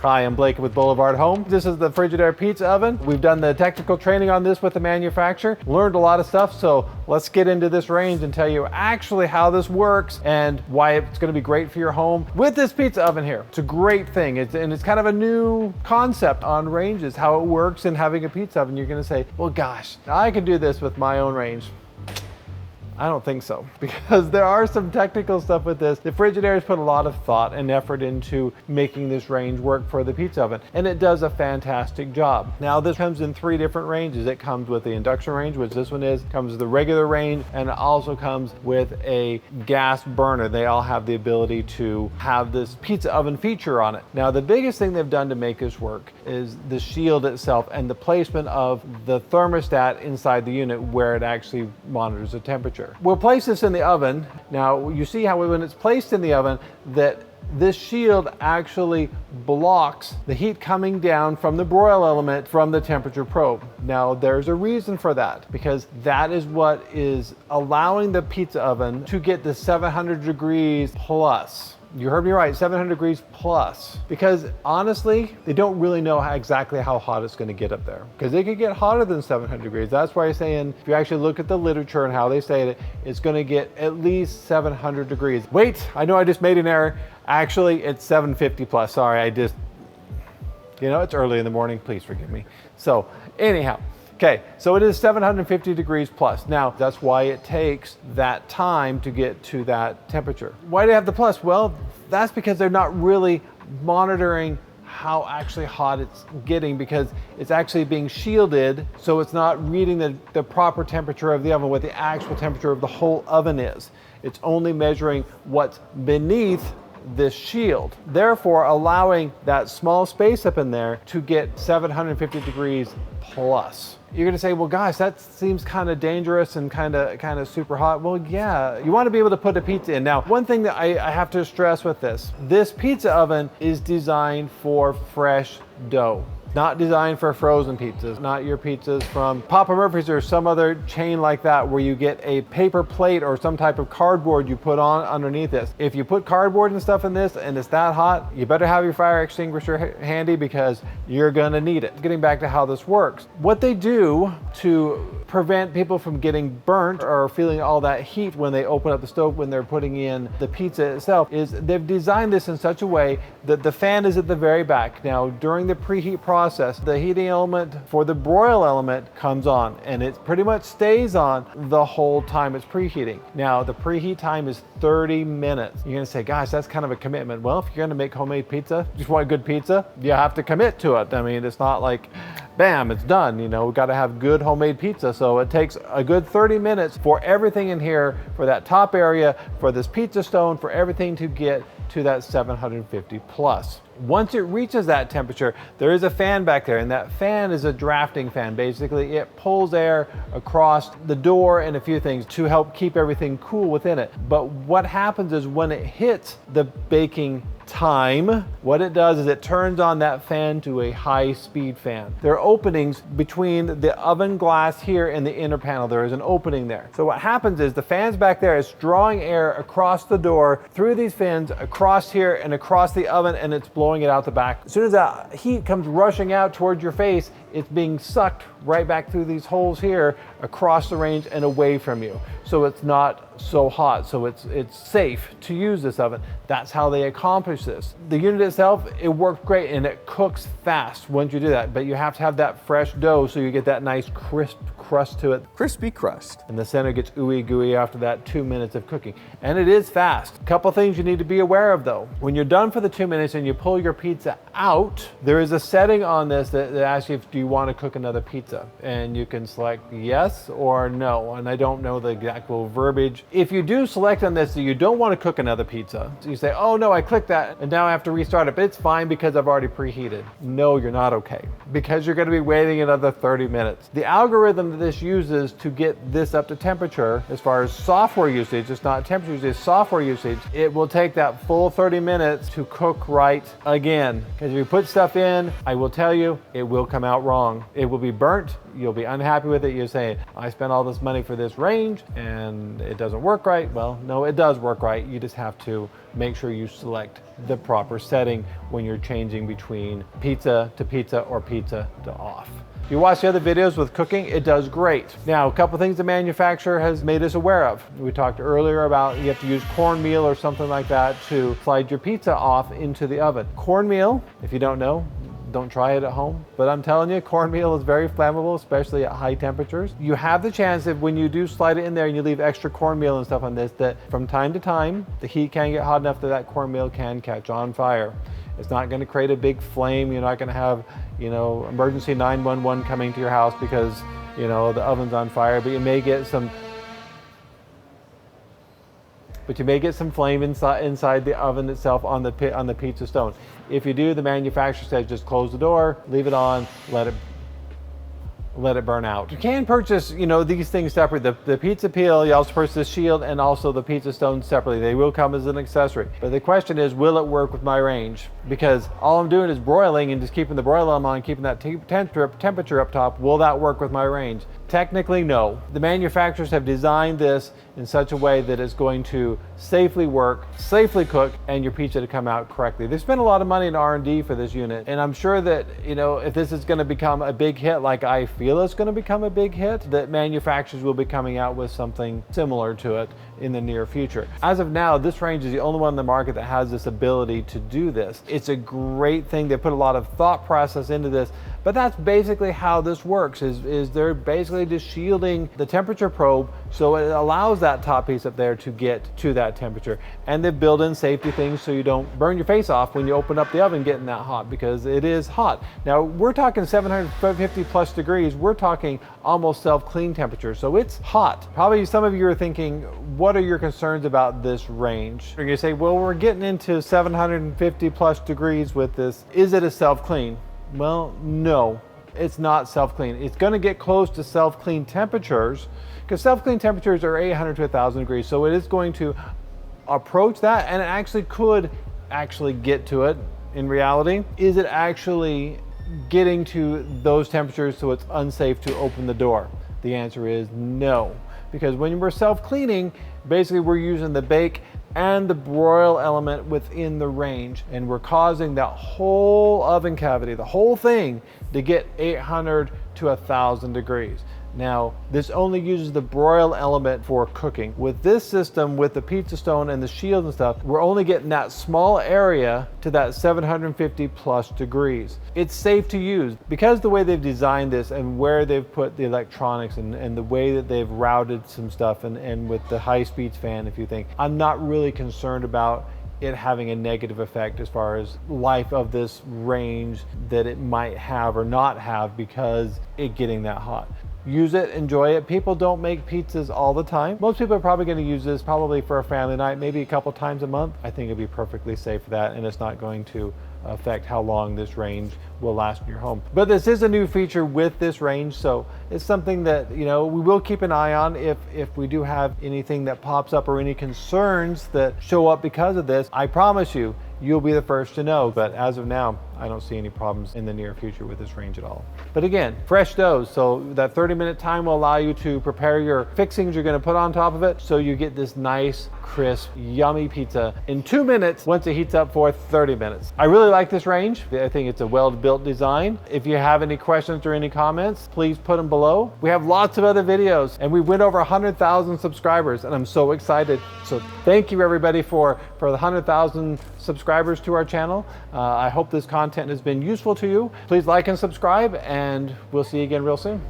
Hi, I'm Blake with BlvdHome. This is the Frigidaire pizza oven. We've done the technical training on this with the manufacturer, learned a lot of stuff, so let's get into this range and tell you actually how this works and why it's going to be great for your home with this pizza oven here. It's a great thing, it's kind of a new concept on ranges, how it works in having a pizza oven. You're going to say, well gosh, I can do this with my own range. I don't think so, because there are some technical stuff with this. The Frigidaire has put a lot of thought and effort into making this range work for the pizza oven, and it does a fantastic job. Now, this comes in 3 different ranges. It comes with the induction range, which this one is, comes with the regular range, and it also comes with a gas burner. They all have the ability to have this pizza oven feature on it. Now, the biggest thing they've done to make this work is the shield itself and the placement of the thermostat inside the unit where it actually monitors the temperature. We'll place this in the oven. Now, you see how when it's placed in the oven that this shield actually blocks the heat coming down from the broil element from the temperature probe. Now, there's a reason for that, because that is what is allowing the pizza oven to get the 700 degrees plus. You heard me right, 700 degrees plus. Because honestly, they don't really know exactly how hot it's going to get up there. Because it could get hotter than 700 degrees. That's why I'm saying, if you actually look at the literature and how they say it, it's going to get at least 700 degrees. Wait, I know I just made an error. Actually, it's 750 plus. Sorry, it's early in the morning. Please forgive me. So anyhow. Okay, so it is 750 degrees plus. Now, that's why it takes that time to get to that temperature. Why do they have the plus? Well, that's because they're not really monitoring how actually hot it's getting, because it's actually being shielded, so it's not reading the proper temperature of the oven, what the actual temperature of the whole oven is. It's only measuring what's beneath this shield, therefore allowing that small space up in there to get 750 degrees plus. You're gonna say, well gosh, that seems kind of dangerous and kind of super hot. Well, yeah, you want to be able to put a pizza in. Now, one thing that I have to stress with this pizza oven is designed for fresh dough. Not designed for frozen pizzas, not your pizzas from Papa Murphy's or some other chain like that where you get a paper plate or some type of cardboard you put on underneath this. If you put cardboard and stuff in this and it's that hot, you better have your fire extinguisher handy, because you're gonna need it. Getting back to how this works. What they do to prevent people from getting burnt or feeling all that heat when they open up the stove when they're putting in the pizza itself is they've designed this in such a way that the fan is at the very back. Now, during the preheat process, the heating element for the broil element comes on, and it pretty much stays on the whole time it's preheating. Now, the preheat time is 30 minutes. You're gonna say, gosh, that's kind of a commitment. Well, if you're gonna make homemade pizza, just want good pizza, you have to commit to it. I mean, it's not like, bam, it's done. We've got to have good homemade pizza. So it takes a good 30 minutes for everything in here, for that top area, for this pizza stone, for everything to get to that 750 plus. Once it reaches that temperature, there is a fan back there, and that fan is a drafting fan. Basically, it pulls air across the door and a few things to help keep everything cool within it. But what happens is when it hits the baking time, what it does is it turns on that fan to a high-speed fan. There are openings between the oven glass here and the inner panel. There is an opening there. So what happens is the fan's back there is drawing air across the door, through these fins, across here and across the oven, and it's blowing it out the back. As soon as that heat comes rushing out towards your face, it's being sucked right back through these holes here across the range and away from you. So it's not so hot, so it's safe to use this oven. That's how they accomplish this. The unit itself, it works great and it cooks fast once you do that, but you have to have that fresh dough so you get that nice crisp crust to it. Crispy crust. And the center gets ooey gooey after that 2 minutes of cooking. And it is fast. A couple things you need to be aware of though. When you're done for the 2 minutes and you pull your pizza out, there is a setting on this that asks you if do you want to cook another pizza, and you can select yes or no, and I don't know the exact verbiage. If you do select on this that you don't want to cook another pizza, so you say, oh no, I clicked that and now I have to restart it, but it's fine because I've already preheated. No, you're not okay, because you're going to be waiting another 30 minutes. The algorithm that this uses to get this up to temperature, as far as software usage, it's not temperature usage, it's software usage, it will take that full 30 minutes to cook right again. Because if you put stuff in, I will tell you, it will come out wrong. It will be burnt aren't, you'll be unhappy with it. You'll say, I spent all this money for this range and it doesn't work right. Well, no, it does work right. You just have to make sure you select the proper setting when you're changing between pizza to pizza or pizza to off. If you watch the other videos with cooking, it does great. Now, a couple things the manufacturer has made us aware of. We talked earlier about you have to use cornmeal or something like that to slide your pizza off into the oven. Cornmeal, if you don't know, don't try it at home, but I'm telling you, cornmeal is very flammable, especially at high temperatures. You have the chance that when you do slide it in there and you leave extra cornmeal and stuff on this, that from time to time, the heat can get hot enough that that cornmeal can catch on fire. It's not going to create a big flame. You're not going to have, emergency 911 coming to your house because, the oven's on fire, but you may get some flame inside the oven itself on the pizza stone. If you do, the manufacturer says just close the door, leave it on, let it burn out. You can purchase, these things separately. The pizza peel, you also purchase the shield and also the pizza stone separately. They will come as an accessory. But the question is, will it work with my range? Because all I'm doing is broiling and just keeping the broiler on, keeping that temperature up top. Will that work with my range? Technically, no. The manufacturers have designed this in such a way that it's going to safely work, safely cook, and your pizza to come out correctly. They spent a lot of money in R&D for this unit, and I'm sure that, if this is going to become a big hit like I feel it's going to become a big hit, that manufacturers will be coming out with something similar to it in the near future. As of now, this range is the only one in the market that has this ability to do this. It's a great thing. They put a lot of thought process into this, but that's basically how this works, is they're basically just shielding the temperature probe so it allows that top piece up there to get to that temperature. And they build in safety things so you don't burn your face off when you open up the oven getting that hot, because it is hot. Now, we're talking 750 plus degrees. We're talking almost self-clean temperature, so it's hot. Probably some of you are thinking, what are your concerns about this range? You're gonna say, well, we're getting into 750 plus degrees with this. Is it a self-clean? Well, no, it's not self-clean. It's going to get close to self-clean temperatures, because self-clean temperatures are 800 to 1,000 degrees. So it is going to approach that, and it actually could get to it in reality. Is it actually getting to those temperatures so it's unsafe to open the door? The answer is no, because when we're self-cleaning, basically we're using the bake and the broil element within the range, and we're causing that whole oven cavity, the whole thing, to get 800 to 1,000 degrees. Now, this only uses the broil element for cooking. With this system, with the pizza stone and the shield and stuff, we're only getting that small area to that 750 plus degrees. It's safe to use because the way they've designed this and where they've put the electronics and the way that they've routed some stuff and with the high speeds fan, if you think, I'm not really concerned about it having a negative effect as far as life of this range that it might have or not have because it getting that hot. Use it, enjoy it. People don't make pizzas all the time. Most people are probably going to use this probably for a family night, maybe a couple times a month. I think it'd be perfectly safe for that, and it's not going to affect how long this range will last in your home. But this is a new feature with this range, so it's something that we will keep an eye on if we do have anything that pops up or any concerns that show up because of this. I promise you, you'll be the first to know. But as of now, I don't see any problems in the near future with this range at all. But again, fresh doughs, so that 30-minute time will allow you to prepare your fixings you're going to put on top of it, so you get this nice, crisp, yummy pizza in 2 minutes once it heats up for 30 minutes. I really like this range. I think it's a well-built design. If you have any questions or any comments, please put them below. We have lots of other videos, and we went over 100,000 subscribers, and I'm so excited. So thank you everybody for the 100,000 subscribers to our channel. I hope this content has been useful to you. Please like and subscribe, and we'll see you again real soon.